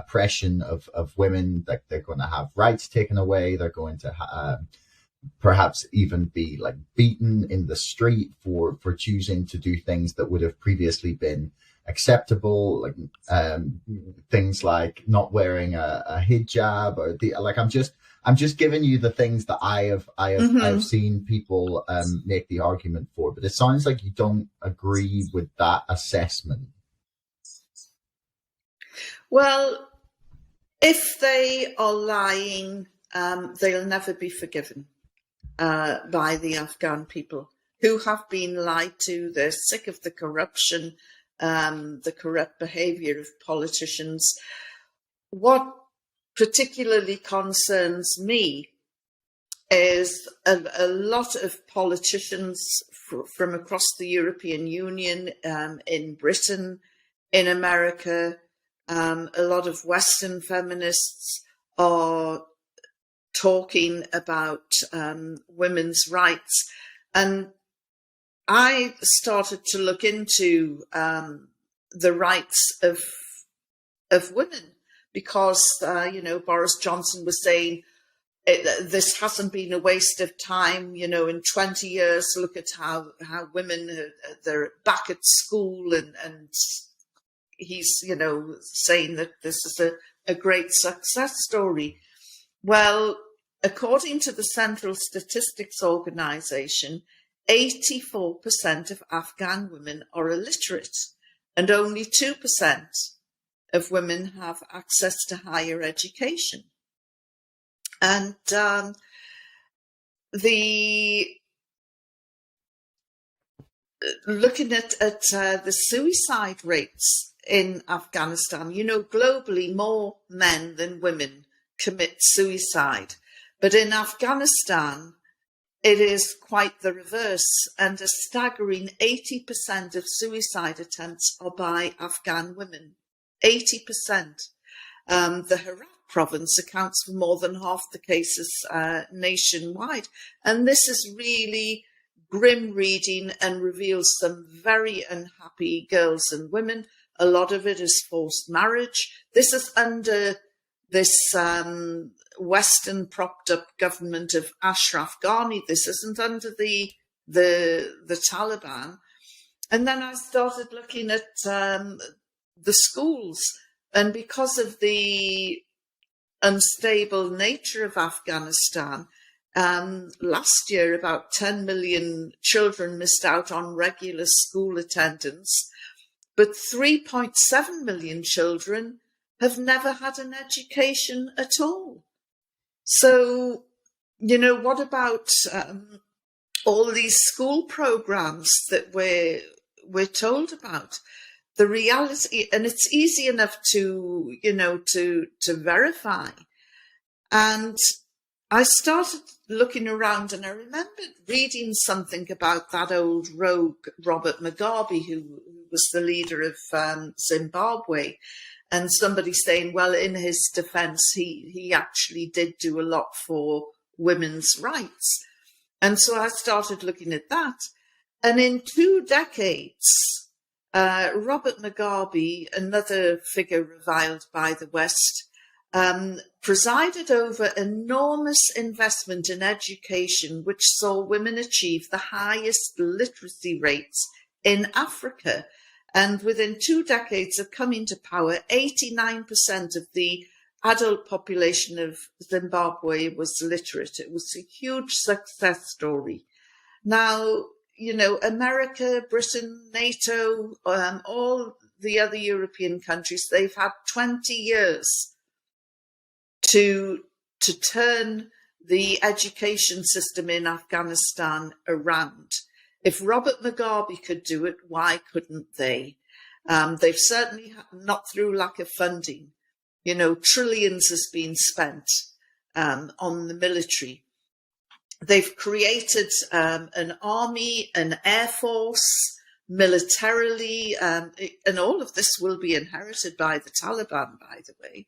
oppression of women, that they're going to have rights taken away. They're going to perhaps even be like beaten in the street for choosing to do things that would have previously been acceptable, like things like not wearing a hijab, or I'm just giving you the things that I have seen people make the argument for. But it sounds like you don't agree with that assessment. Well, if they are lying, they'll never be forgiven by the Afghan people who have been lied to. They're sick of the corruption, the corrupt behaviour of politicians. What particularly concerns me is a lot of politicians from across the European Union, in Britain, in America, a lot of Western feminists are talking about women's rights. And I started to look into the rights of women because, Boris Johnson was saying this hasn't been a waste of time. In 20 years, look at how women, they're back at school, and he's, saying that this is a great success story. Well, according to the Central Statistics Organization, 84% of Afghan women are illiterate, and only 2% of women have access to higher education. And looking at the suicide rates in Afghanistan, globally more men than women commit suicide. But in Afghanistan, it is quite the reverse, and a staggering 80% of suicide attempts are by Afghan women. 80%. The Herat province accounts for more than half the cases nationwide. And this is really grim reading and reveals some very unhappy girls and women. A lot of it is forced marriage. This is under this Western propped up government of Ashraf Ghani. This isn't under the Taliban. And then I started looking at the schools, and because of the unstable nature of Afghanistan, last year about 10 million children missed out on regular school attendance, but 3.7 million children have never had an education at all. So, what about all these school programs that we're told about? The reality, and it's easy enough to verify. And I started looking around, and I remembered reading something about that old rogue Robert Mugabe, who was the leader of Zimbabwe, and somebody saying, well, in his defense, he actually did do a lot for women's rights. And so I started looking at that. And in 2 decades, Robert Mugabe, another figure reviled by the West, presided over enormous investment in education, which saw women achieve the highest literacy rates in Africa. And within 2 decades of coming to power, 89% of the adult population of Zimbabwe was literate. It was a huge success story. Now, America, Britain, NATO, all the other European countries, they've had 20 years to turn the education system in Afghanistan around. If Robert Mugabe could do it, why couldn't they? They've certainly not through lack of funding. Trillions has been spent on the military. They've created an army, an air force, militarily, and all of this will be inherited by the Taliban, by the way.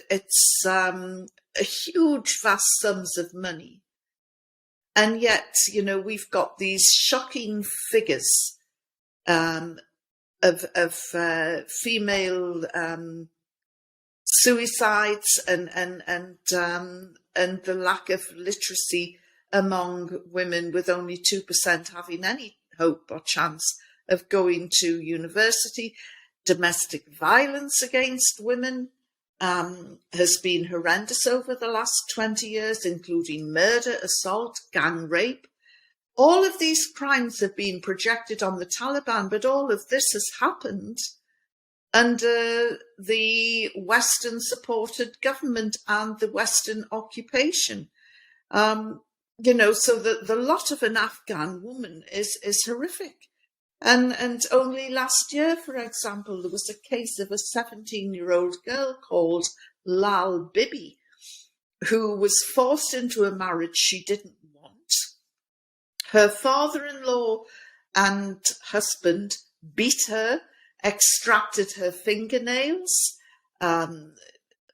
It's a huge, vast sums of money. And yet, we've got these shocking figures female suicides and the lack of literacy among women, with only 2% having any hope or chance of going to university. Domestic violence against women has been horrendous over the last 20 years, including murder, assault, gang rape. All of these crimes have been projected on the Taliban, but all of this has happened under the Western-supported government and the Western occupation. So the lot of an Afghan woman is horrific. And only last year, for example, there was a case of a 17-year-old girl called Lal Bibi, who was forced into a marriage she didn't want. Her father-in-law and husband beat her, extracted her fingernails,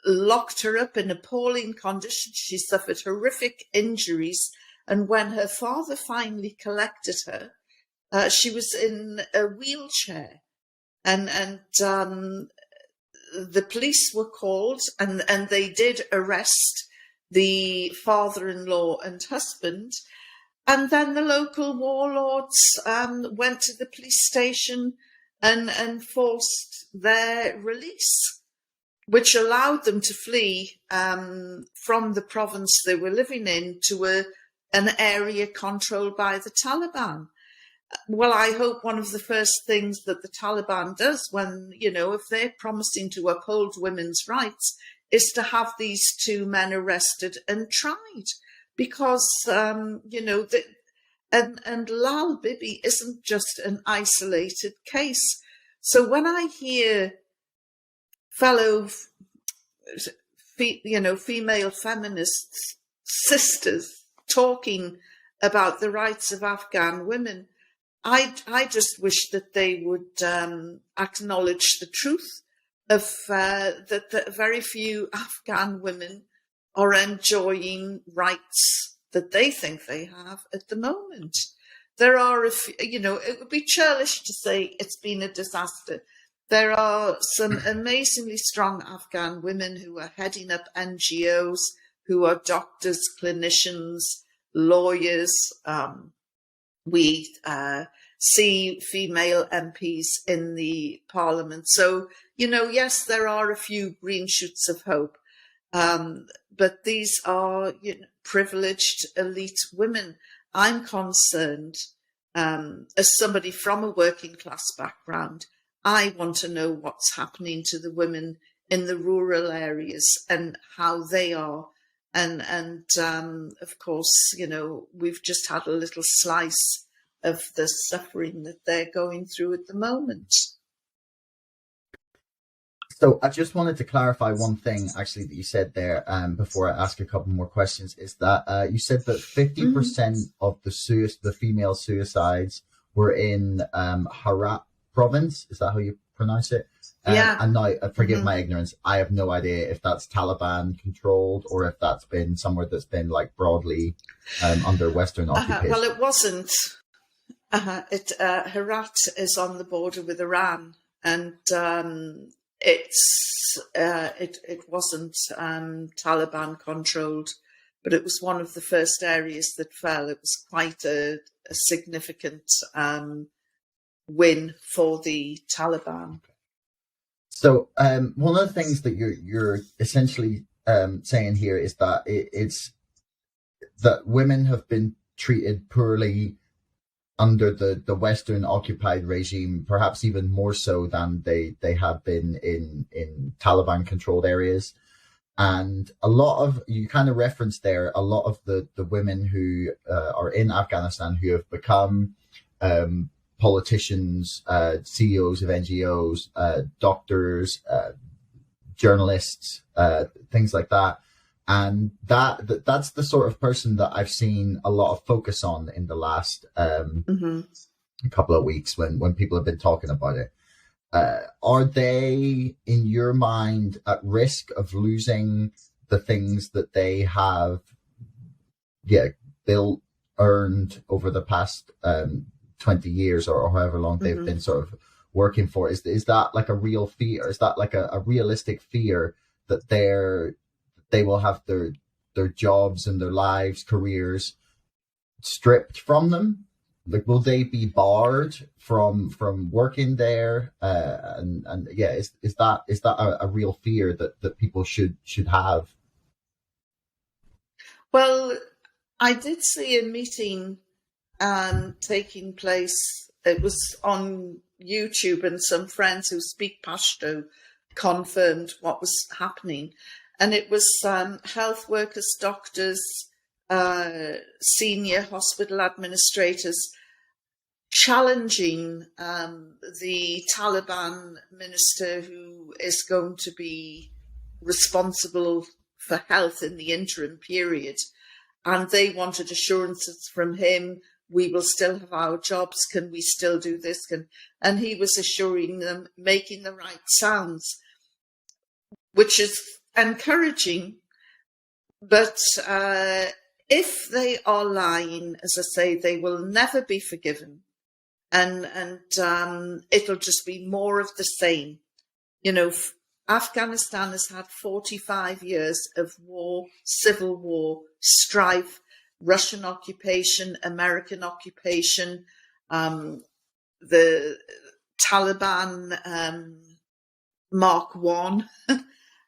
locked her up in appalling conditions. She suffered horrific injuries. And when her father finally collected her, she was in a wheelchair, and the police were called, and they did arrest the father-in-law and husband. And then the local warlords went to the police station and forced their release, which allowed them to flee from the province they were living in to an area controlled by the Taliban. Well, I hope one of the first things that the Taliban does when, if they're promising to uphold women's rights, is to have these two men arrested and tried. Because, and Lal Bibi isn't just an isolated case. So when I hear fellow, female feminists, sisters, talking about the rights of Afghan women, I just wish that they would acknowledge the truth of that very few Afghan women are enjoying rights that they think they have at the moment. There are, it would be churlish to say it's been a disaster. There are some amazingly strong Afghan women who are heading up NGOs, who are doctors, clinicians, lawyers. We see female MPs in the parliament. So, yes, there are a few green shoots of hope. But these are privileged elite women. I'm concerned, as somebody from a working class background, I want to know what's happening to the women in the rural areas and how they are. And of course, we've just had a little slice of the suffering that they're going through at the moment. So I just wanted to clarify one thing, actually, that you said there before I ask a couple more questions, is that you said that 50% of the female suicides were in Herat province. Is that how you pronounce it? Yeah. And now, forgive my ignorance, I have no idea if that's Taliban controlled or if that's been somewhere that's been like broadly under Western occupation. Well, it wasn't. Herat is on the border with Iran, and it wasn't Taliban controlled, but it was one of the first areas that fell. It was quite a significant win for the Taliban. So one of the things that you're essentially saying here is that it's that women have been treated poorly under the Western occupied regime, perhaps even more so than they have been in Taliban controlled areas. And a lot of, you kind of referenced there, a lot of the women who are in Afghanistan who have become politicians, CEOs of NGOs, doctors, journalists, things like that. And that's the sort of person that I've seen a lot of focus on in the last couple of weeks when people have been talking about it. Are they, in your mind, at risk of losing the things that they have earned over the past 20 years or however long they've been sort of working for? Is that like a real fear? Is that like a realistic fear that they will have their jobs and their lives, careers stripped from them? Like, will they be barred from working there? And yeah, is that a real fear that people should have? Well, I did see a meeting taking place. It was on YouTube, and some friends who speak Pashto confirmed what was happening. And it was health workers, doctors, senior hospital administrators challenging the Taliban minister who is going to be responsible for health in the interim period. And they wanted assurances from him, we will still have our jobs, can we still do this? And he was assuring them, making the right sounds, which is encouraging. But if they are lying, as I say, they will never be forgiven. And it'll just be more of the same. You know, Afghanistan has had 45 years of war, civil war, strife, Russian occupation, American occupation, the Taliban Mark I,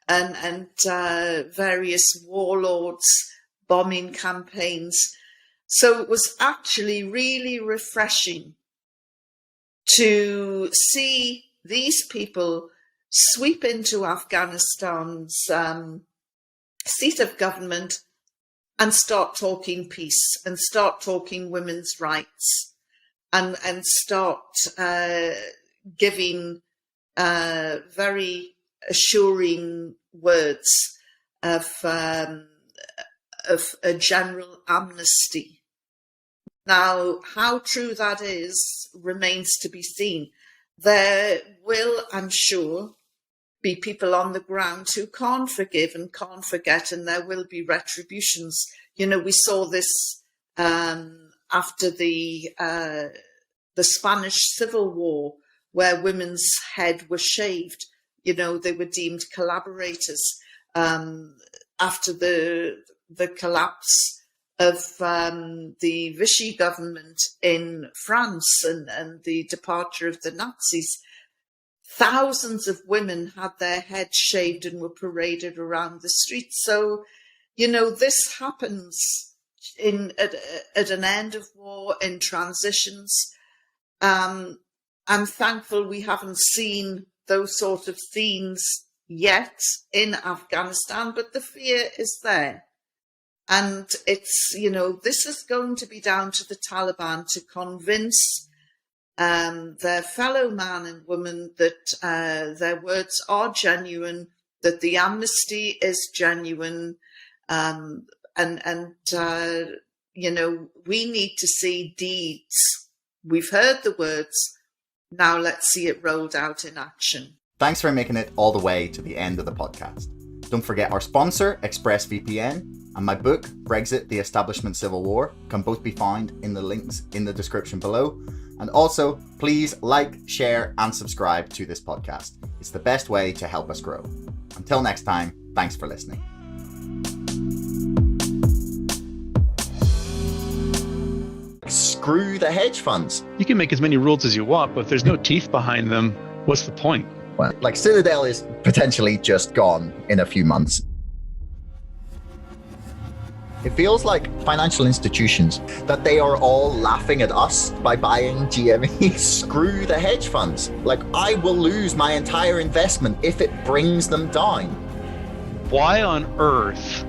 and various warlords, bombing campaigns. So it was actually really refreshing to see these people sweep into Afghanistan's seat of government and start talking peace and start talking women's rights and start giving very assuring words of a general amnesty. Now, how true that is remains to be seen. There will, I'm sure, be people on the ground who can't forgive and can't forget, and there will be retributions. You know, we saw this after the Spanish Civil War, where women's head was shaved. You know, they were deemed collaborators. After the collapse of the Vichy government in France and the departure of the Nazis, thousands of women had their heads shaved and were paraded around the streets. So, you know, this happens at an end of war, in transitions. I'm thankful we haven't seen those sort of scenes yet in Afghanistan, but the fear is there. And it's, you know, this is going to be down to the Taliban to convince their fellow man and woman that their words are genuine, that the amnesty is genuine, and you know, we need to see deeds. We've heard the words, now let's see it rolled out in action. Thanks for making it all the way to the end of the podcast. Don't forget our sponsor, ExpressVPN, and my book, Brexit, The Establishment Civil War, can both be found in the links in the description below. And also, please like, share, and subscribe to this podcast. It's the best way to help us grow. Until next time, thanks for listening. Screw the hedge funds. You can make as many rules as you want, but if there's no teeth behind them, what's the point? Well, like Citadel is potentially just gone in a few months. It feels like financial institutions, that they are all laughing at us by buying GME. Screw the hedge funds. Like, I will lose my entire investment if it brings them down. Why on earth,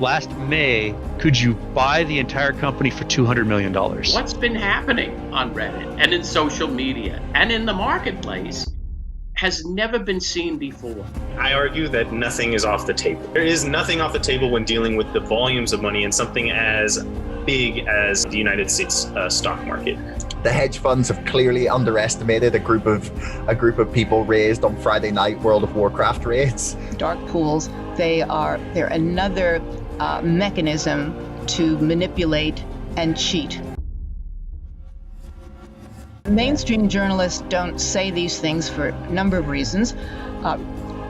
last May, could you buy the entire company for $200 million? What's been happening on Reddit and in social media and in the marketplace has never been seen before. I argue that nothing is off the table. There is nothing off the table when dealing with the volumes of money in something as big as the United States stock market. The hedge funds have clearly underestimated a group of people raised on Friday night World of Warcraft raids. Dark pools, they're another mechanism to manipulate and cheat. Mainstream journalists don't say these things for a number of reasons.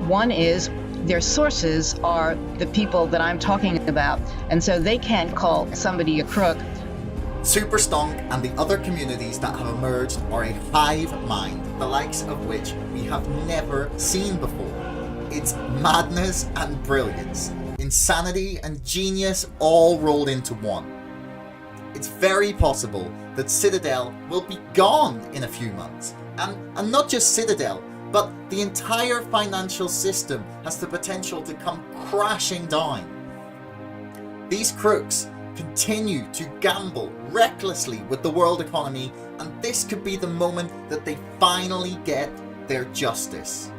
One is their sources are the people that I'm talking about, and so they can't call somebody a crook. Super Stonk and the other communities that have emerged are a hive mind, the likes of which we have never seen before. It's madness and brilliance, insanity and genius all rolled into one. It's very possible that Citadel will be gone in a few months. And not just Citadel, but the entire financial system has the potential to come crashing down. These crooks continue to gamble recklessly with the world economy, and this could be the moment that they finally get their justice.